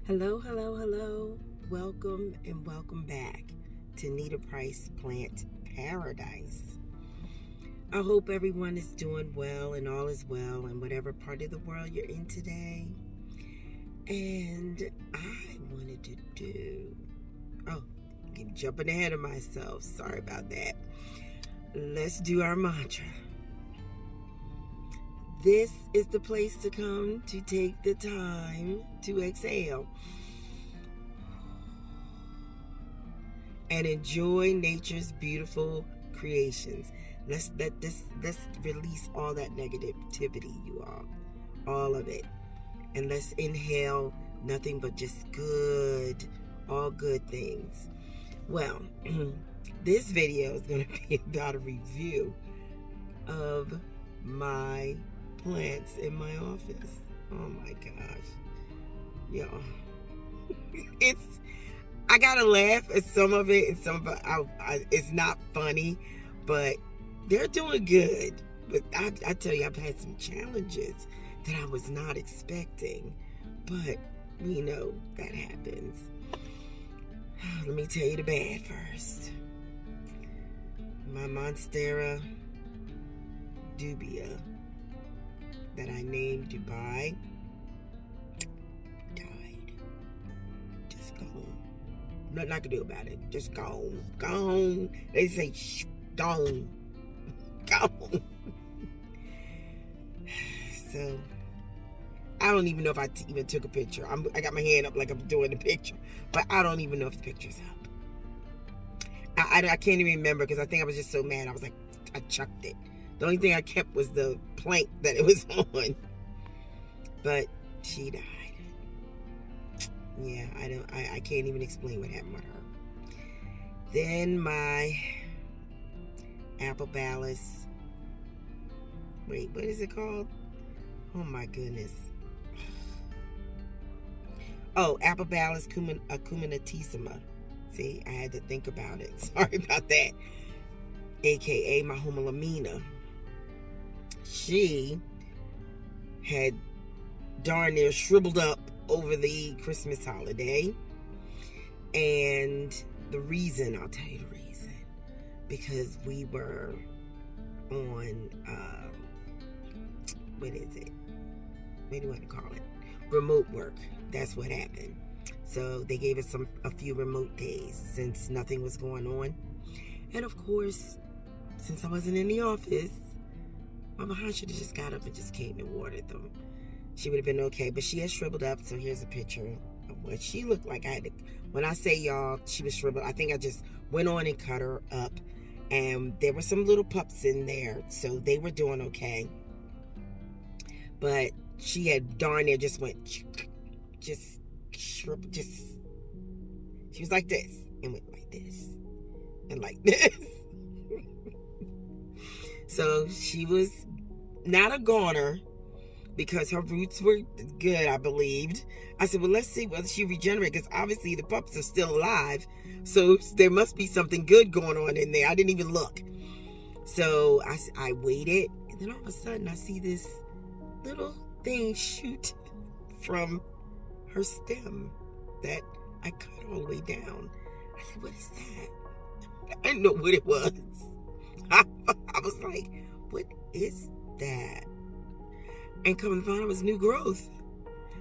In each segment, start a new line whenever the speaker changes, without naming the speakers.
Hello, hello, hello. Welcome and welcome back to Nita Price Plant Paradise. I hope everyone is doing well and all is well in whatever part of the world you're in today. And I wanted to I'm jumping ahead of myself. Sorry about that. Let's do our mantra. This is the place to come to take the time to exhale and enjoy nature's beautiful creations. Let's release all that negativity, you all of it. And let's inhale nothing but just all good things. Well, this video is going to be about a review of my plants in my office. Oh my gosh. Y'all. I gotta laugh at some of it, and some of it it's not funny, but they're doing good. But I tell you, I've had some challenges that I was not expecting, but we know that happens. Let me tell you the bad first. My Monstera dubia that I named Dubai died. Just gone. Nothing I can do about it. Just gone. Gone. They say shh, gone. Gone. So I don't even know if I even took a picture. I got my hand up like I'm doing the picture, but I don't even know if the picture's up. I can't even remember because I think I was just so mad. I was like, I chucked it. The only thing I kept was the plank that it was on. But she died. Yeah, I can't even explain what happened with her. Then my apple ballast. Wait, what is it called? Oh my goodness. Oh, apple ballast acuminatissima. See, I had to think about it. Sorry about that. AKA my homolamina. She had darn near shriveled up over the Christmas holiday. And the reason, I'll tell you the reason. Because we were on, what is it? What do you want to call it? Remote work. That's what happened. So they gave us a few remote days since nothing was going on. And of course, since I wasn't in the office, Mama Han should have just got up and just came and watered them. She would have been okay, but she had shriveled up, so here's a picture of what she looked like. When I say y'all, she was shriveled, I think I just went on and cut her up, and there were some little pups in there, so they were doing okay. But she had darn near just went, just shriveled, she was like this, and went like this, and like this. So she was not a goner because her roots were good, I believed. I said, well, let's see whether she regenerates, because obviously the pups are still alive. So there must be something good going on in there. I didn't even look. So I waited, and then all of a sudden I see this little thing shoot from her stem that I cut all the way down. I said, what is that? I didn't know what it was. I was like, what is that? And come to find out, it was new growth.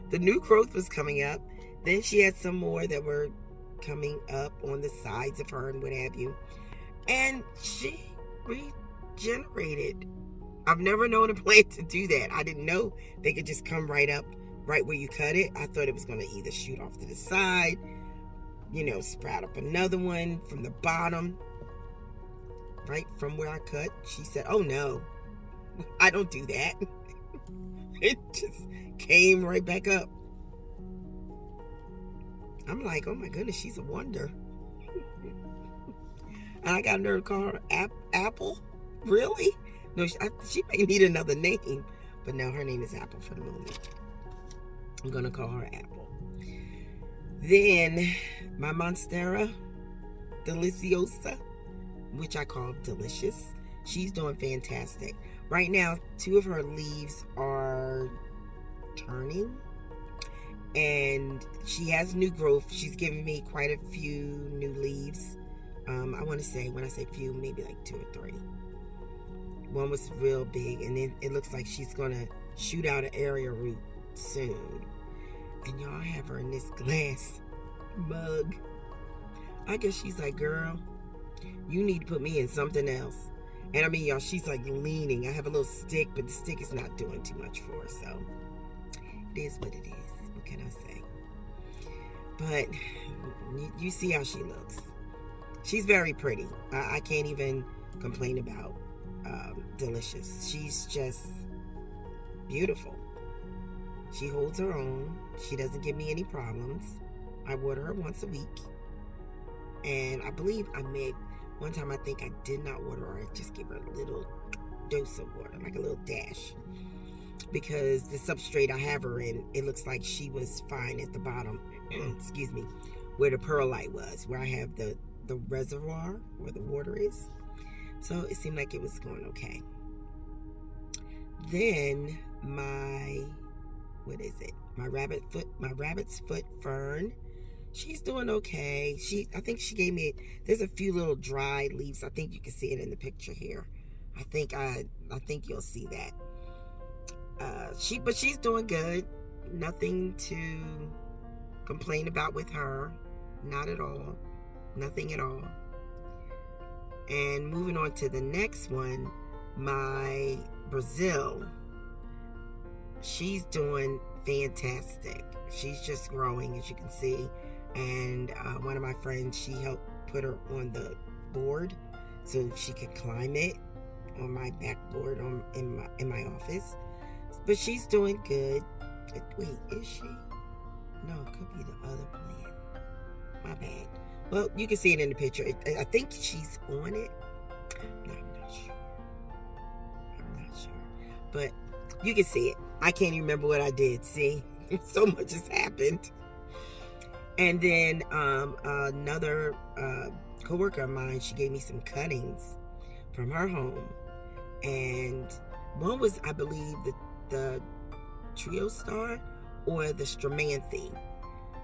The new growth was coming up. Then she had some more that were coming up on the sides of her and what have you. And she regenerated. I've never known a plant to do that. I didn't know they could just come right up, right where you cut it. I thought it was going to either shoot off to the side, sprout up another one from the bottom. Right from where I cut. She said, oh no, I don't do that. It just came right back up. I'm like, oh my goodness, she's a wonder. And I got nerve to call her Apple. Really? No, she may need another name, but no, her name is Apple for the moment. I'm gonna call her Apple. Then my Monstera Deliciosa, which I call Delicious. She's doing fantastic. Right now, 2 of her leaves are turning, and she has new growth. She's given me quite a few new leaves. I want to say, when I say few, maybe like 2 or 3. One was real big, and then it looks like she's gonna shoot out an area root soon. And y'all have her in this glass mug. I guess she's like, girl, you need to put me in something else. And I mean, y'all, she's like leaning. I have a little stick, but the stick is not doing too much for her, so it is what it is. What can I say? But you see how she looks. She's very pretty. I can't even complain about Delicious. She's just beautiful. She holds her own. She doesn't give me any problems. I water her once a week. And I believe one time I think I did not water her. I just gave her a little dose of water, like a little dash. Because the substrate I have her in, it looks like she was fine at the bottom, excuse me, where the perlite was, where I have the reservoir where the water is. So it seemed like it was going okay. Then my rabbit's foot fern, she's doing okay. I think she gave me, there's a few little dry leaves. I think you can see it in the picture here. I think you'll see that. But she's doing good. Nothing to complain about with her. Not at all. Nothing at all. And moving on to the next one, my Brazil. She's doing fantastic. She's just growing, as you can see. And one of my friends, she helped put her on the board so she could climb it on my backboard in my office. But she's doing good. Wait, is she? No, it could be the other plant. My bad. Well, you can see it in the picture. I think she's on it. No, I'm not sure. But you can see it. I can't even remember what I did. See? So much has happened. And then another coworker of mine, she gave me some cuttings from her home. And one was, I believe, the Trio Star or the Stramanthe.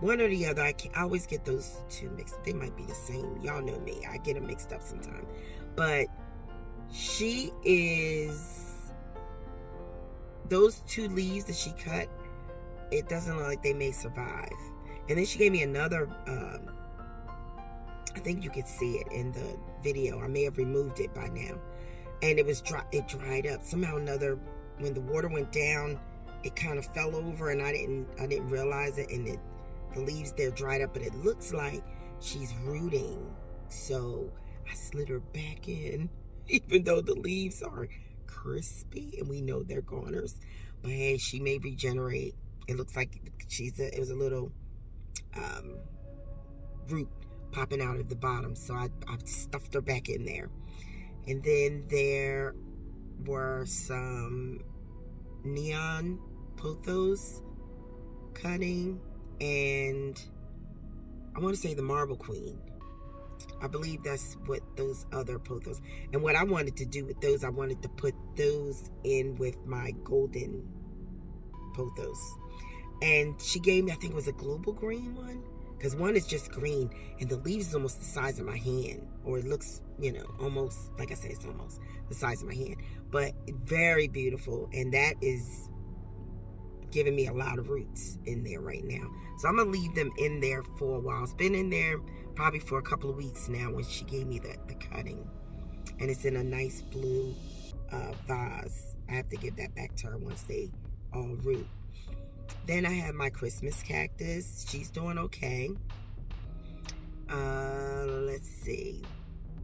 One or the other. I always get those two mixed. They might be the same. Y'all know me. I get them mixed up sometimes. But she is... Those 2 leaves that she cut, it doesn't look like they may survive. And then she gave me another... I think you could see it in the video. I may have removed it by now. And it was it dried up. Somehow or another, when the water went down, it kind of fell over, and I didn't realize it, and the leaves there dried up, but it looks like she's rooting. So I slid her back in, even though the leaves are crispy and we know they're goners. But hey, she may regenerate. It looks like it was a little root popping out of the bottom. So I stuffed her back in there. And then there were some neon pothos cutting, and I want to say the Marble Queen. I believe that's what those other pothos. And what I wanted to do with those, I wanted to put those in with my golden pothos. And she gave me, I think it was a global green one. Because one is just green, and the leaves is almost the size of my hand. Or it looks, almost, like I said, it's almost the size of my hand. But very beautiful. And that is giving me a lot of roots in there right now. So I'm going to leave them in there for a while. It's been in there probably for a couple of weeks now when she gave me the cutting. And it's in a nice blue vase. I have to give that back to her once they all root. Then I have my Christmas cactus. She's doing okay. Let's see.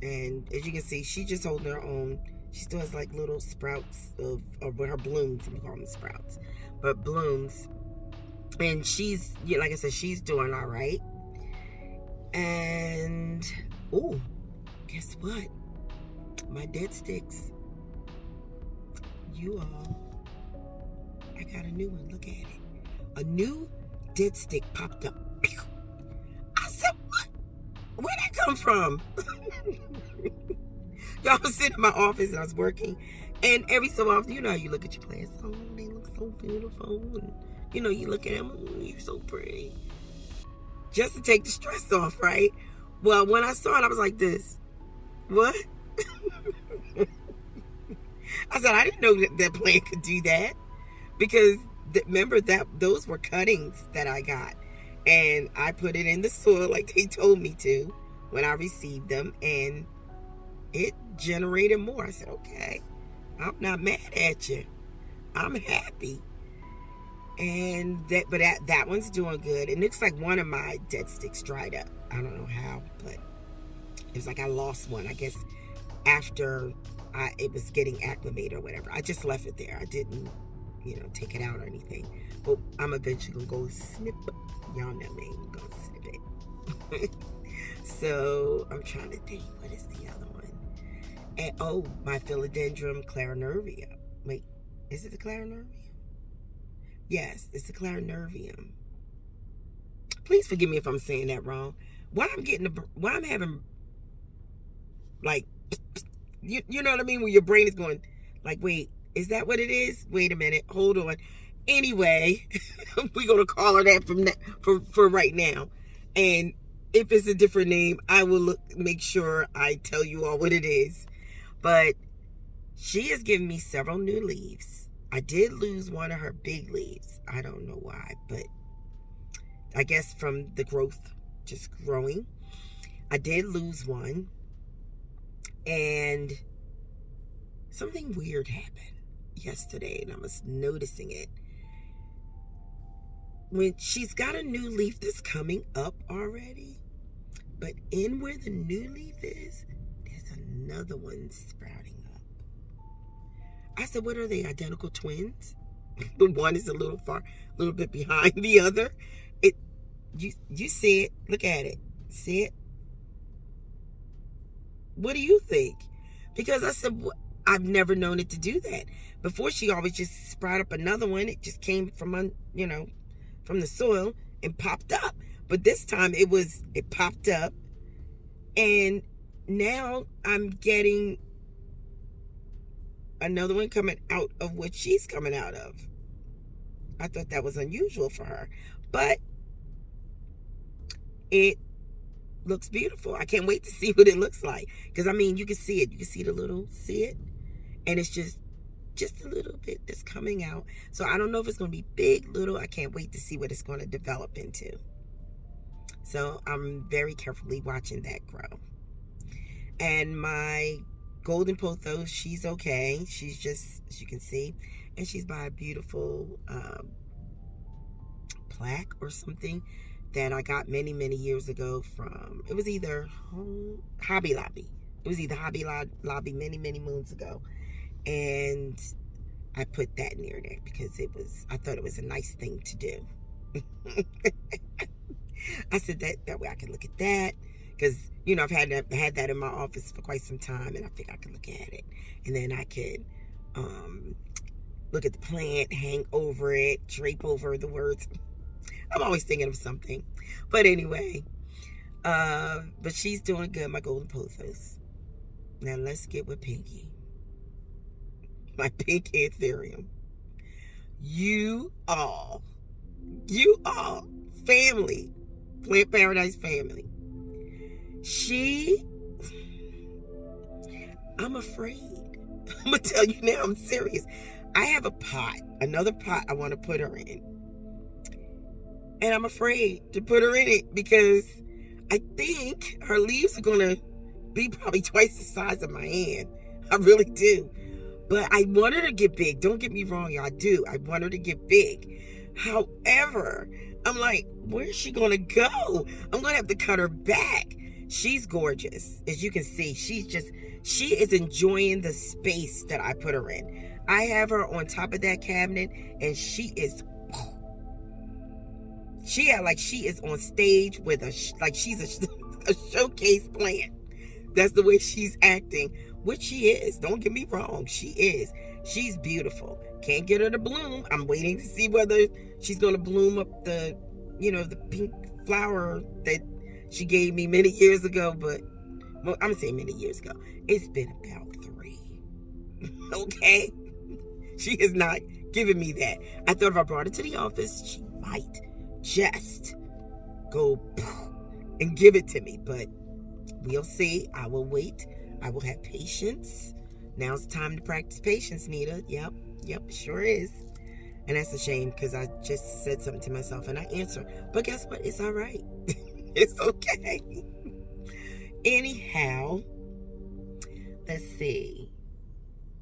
And as you can see, she's just holding her own. She still has like little sprouts of her blooms. I'm calling them sprouts. But blooms. And she's, like I said, she's doing all right. And, oh, guess what? My dead sticks. You all, I got a new one. Look at it. A new dead stick popped up. I said, what? Where'd that come from? Y'all was sitting in my office and I was working. And every so often, how you look at your plants. Oh, they look so beautiful. And You know, you look at them, you're so pretty. Just to take the stress off, right? Well, when I saw it, I was like this. What? I said, I didn't know that plant could do that. Because remember that those were cuttings that I got. And I put it in the soil like they told me to when I received them. And it generated more. I said, okay, I'm not mad at you. I'm happy. And that one's doing good. It looks like one of my dead sticks dried up. I don't know how, but it was like I lost one. I guess after it was getting acclimated or whatever. I just left it there. I didn't, take it out or anything. But I'm eventually gonna go snip. Y'all know me. I'm gonna snip it. So I'm trying to think. What is the other one? And my philodendron clarinervium. Wait, is it the clarinervium? Yes, it's the clarinervium. Please forgive me if I'm saying that wrong. Why I'm having like, you know what I mean? When your brain is going like, wait, is that what it is? Wait a minute, hold on. Anyway, we're gonna call her that for right now. And if it's a different name, I will make sure I tell you all what it is. But she has given me several new leaves. I did lose one of her big leaves. I don't know why, but I guess from the growth just growing. I did lose one. And something weird happened yesterday, and I was noticing it. When she's got a new leaf that's coming up already, but in where the new leaf is, there's another one sprouting up. I said, what are they, identical twins? The one is a little bit behind the other. You see it, look at it, see it? What do you think? Because I said, I've never known it to do that. Before, she always just sprouted up another one. It just came from, from the soil and popped up. But this time it popped up. And now I'm getting another one coming out of what she's coming out of. I thought that was unusual for her. But it looks beautiful. I can't wait to see what it looks like. Because, you can see it. You can see it? And it's just a little bit that's coming out. So I don't know if it's going to be big, little. I can't wait to see what it's going to develop into. So I'm very carefully watching that grow. And my golden pothos, she's okay. She's just, as you can see, and she's by a beautiful plaque or something that I got many, many years ago from, it was either Hobby Lobby. It was either Hobby Lobby many, many moons ago. And I put that near there because I thought it was a nice thing to do. I said that way I can look at that. Because, I've had that in my office for quite some time, and I think I could look at it. And then I could look at the plant, hang over it, drape over the words. I'm always thinking of something. But anyway, but she's doing good, my golden pothos. Now let's get with Pinky. My pink anthurium. You all, family, Plant Paradise family. I'm afraid. I'm going to tell you now, I'm serious. I have another pot I want to put her in. And I'm afraid to put her in it because I think her leaves are going to be probably twice the size of my hand. I really do. But I want her to get big. Don't get me wrong, y'all. I do. I want her to get big. However, I'm like, where's she going to go? I'm going to have to cut her back. She's gorgeous. As you can see, she is enjoying the space that I put her in. I have her on top of that cabinet, and she is on stage with she's a showcase plant. That's the way she's acting, which she is. Don't get me wrong. She is. She's beautiful. Can't get her to bloom. I'm waiting to see whether she's going to bloom up the pink flower that she gave me many years ago. But, well, I'm saying many years ago. It's been about 3. Okay? She has not giving me that. I thought if I brought it to the office, she might just go and give it to me. But we'll see. I will wait. I will have patience. Now it's time to practice patience, Nita. Yep, sure is. And that's a shame because I just said something to myself and I answer. But guess what? It's all right. It's okay. Anyhow, let's see.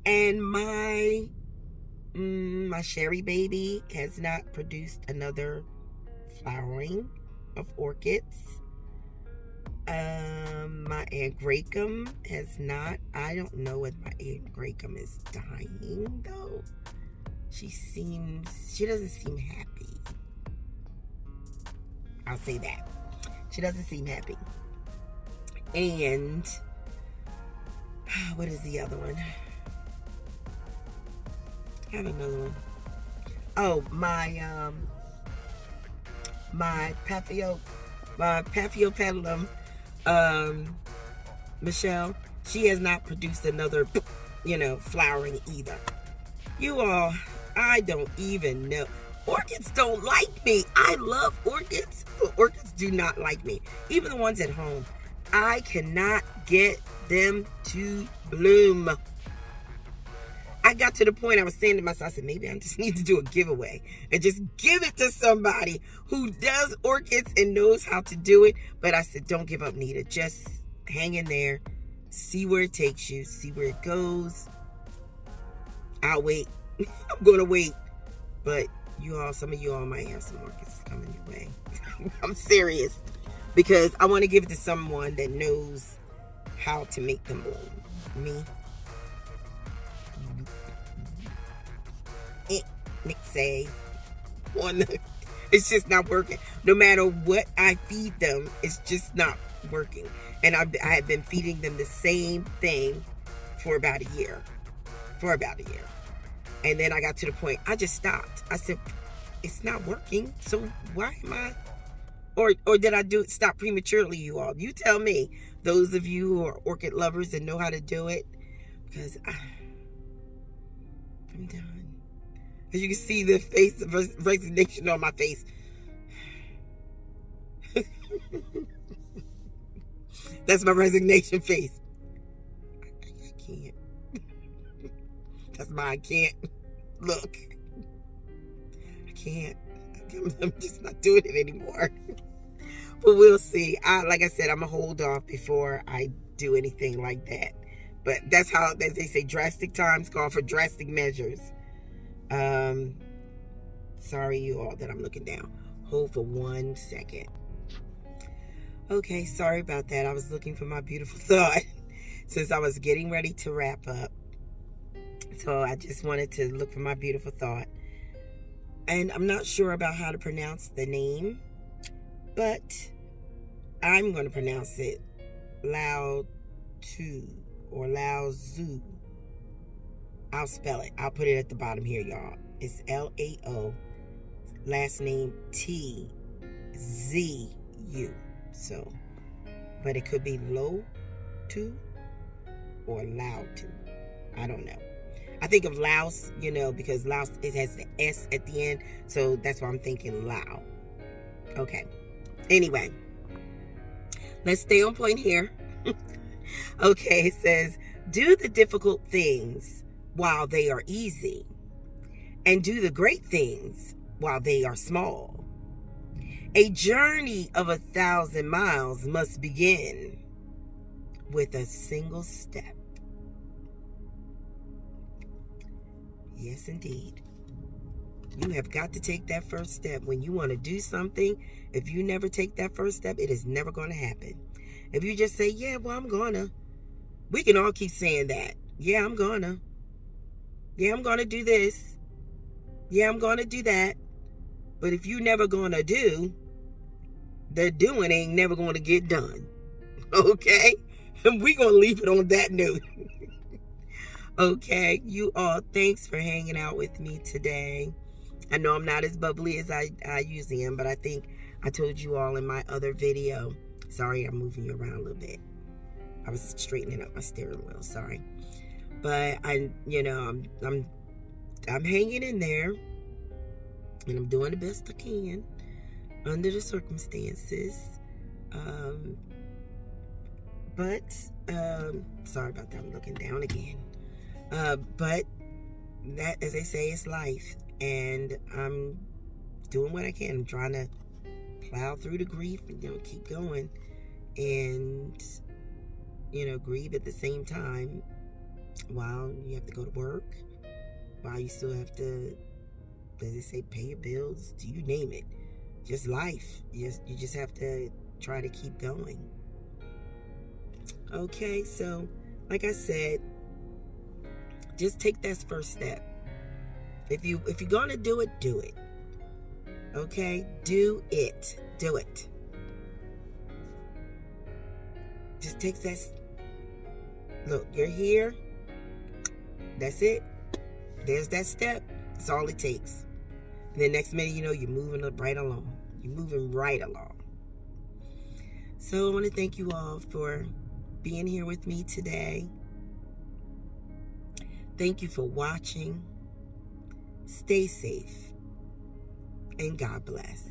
And my Sherry baby has not produced another flowering of orchids. My agricum has not. I don't know if my agricum is dying though. She doesn't seem happy. I'll say that. She doesn't seem happy. And what is the other one? I have another one. Oh, my Paphiopedilum, Michelle, she has not produced another, flowering either. You all, I don't even know. Orchids don't like me. I love orchids, but orchids do not like me. Even the ones at home. I cannot get them to bloom. I got to the point I was saying to myself, I said, maybe I just need to do a giveaway and just give it to somebody who does orchids and knows how to do it. But I said, don't give up, Nita. Just hang in there. See where it takes you. See where it goes. I'll wait. I'm going to wait. But some of you all might have some orchids coming your way. I'm serious. Because I want to give it to someone that knows how to make them bloom. Me. Nick say, it's just not working. No matter what I feed them, it's just not working. And I have been feeding them the same thing for about a year. And then I got to the point, I just stopped. I said, it's not working. So why am I? Or did I stop prematurely, you all? You tell me, those of you who are orchid lovers and know how to do it. Because I'm done. As you can see the face of resignation on my face. That's my resignation face. I can't. That's my I can't. Look. I can't. I'm just not doing it anymore. But we'll see. Like I said, I'm going to hold off before I do anything like that. But that's how, as they say, drastic times call for drastic measures. Sorry, you all, that I'm looking down. Hold for 1 second. Okay, sorry about that. I was looking for my beautiful thought since I was getting ready to wrap up. So I just wanted to look for my beautiful thought. And I'm not sure about how to pronounce the name, but I'm going to pronounce it Lao-Tu or Lao-Zu. I'll spell it. I'll put it at the bottom here, y'all. It's L-A-O, last name T-Z-U. So, but it could be Lo-Tu or Lao-Tu. I don't know. I think of Laos, because Laos, it has the S at the end. So that's why I'm thinking Lao. Okay. Anyway, let's stay on point here. Okay, it says, do the difficult things while they are easy, and do the great things while they are small. A journey of 1,000 miles must begin with a single step. Yes, indeed. You have got to take that first step. When you want to do something, if you never take that first step, it is never going to happen. If you just say, yeah, well, I'm gonna. We can all keep saying that. Yeah, I'm gonna. Yeah, I'm gonna do this. Yeah, I'm gonna do that. But if you never gonna do, the doing ain't never gonna get done. Okay? And we gonna leave it on that note. Okay, you all, thanks for hanging out with me today. I know I'm not as bubbly as I usually am, but I think I told you all in my other video. Sorry, I'm moving you around a little bit. I was straightening up my steering wheel, sorry. But I'm I'm hanging in there, and I'm doing the best I can under the circumstances. Sorry about that. I'm looking down again. But that, as they say, it's life, and I'm doing what I can. I'm trying to plow through the grief and keep going, and grieve at the same time while you have to go to work, while you still have to, as they say, pay your bills, you name it. Just life. You just have to try to keep going. Okay, so like I said, just take that first step. If you're gonna do it, do it. Okay, do it. Just take that. Look, you're here. That's it. There's that step. That's all it takes. And the next minute, you're moving right along. You're moving right along. So I want to thank you all for being here with me today. Thank you for watching. Stay safe. And God bless.